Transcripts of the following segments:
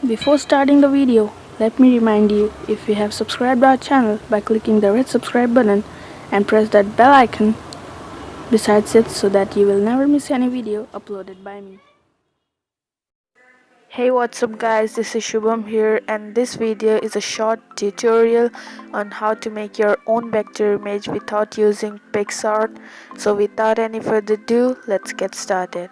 Before starting the video, let me remind you, if you have subscribed our channel by clicking the red subscribe button and press that bell icon besides it so that you will never miss any video uploaded by me. Hey, what's up guys, this is Shubham here, and this video is a short tutorial on how to make your own vector image without using PixArt. So without any further ado, let's get started.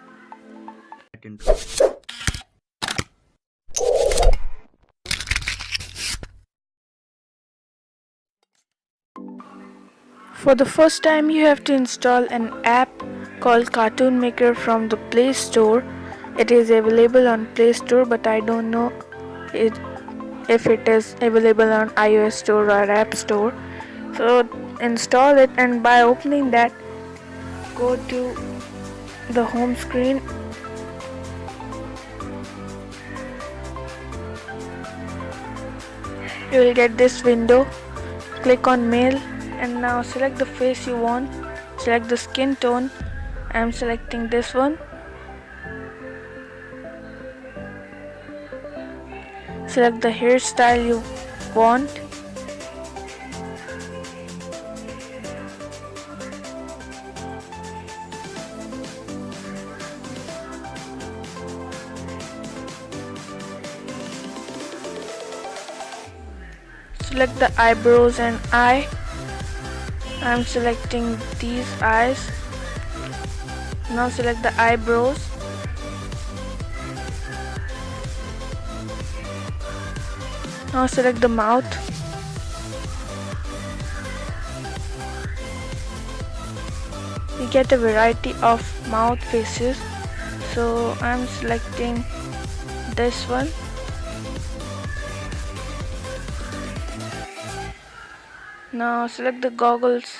For the first time, you have to install an app called Cartoon Maker from the Play Store. It is available on Play Store, but I don't know if it is available on iOS Store or App Store. So install it, and by opening that, go to the home screen. You will get this window. Click on Mail, and now select the face you want. Select the skin tone. I am selecting this one. Select the hairstyle you want. Select the eyebrows and eye. I am selecting these eyes. Now select the eyebrows. Now select the mouth. You get a variety of mouth faces, so I am selecting this one. Now select the goggles.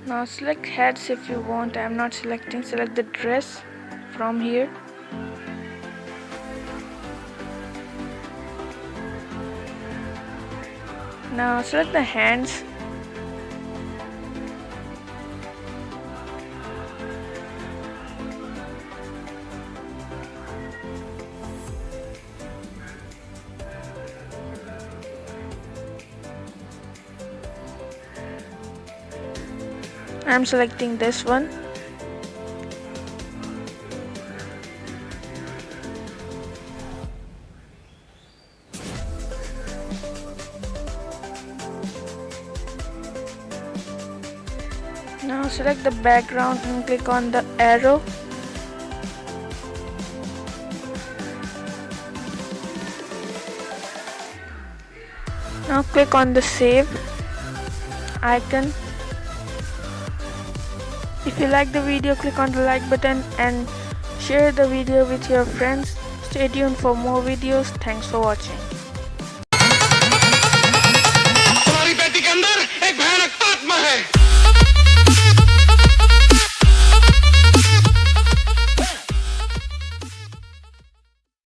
Now select heads if you want. I am not selecting. Select the dress from here. Now select the hands. I am selecting this one. Now select the background and click on the arrow. Now click on the save icon. If you like the video, click on the like button and share the video with your friends. Stay tuned for more videos. Thanks for watching.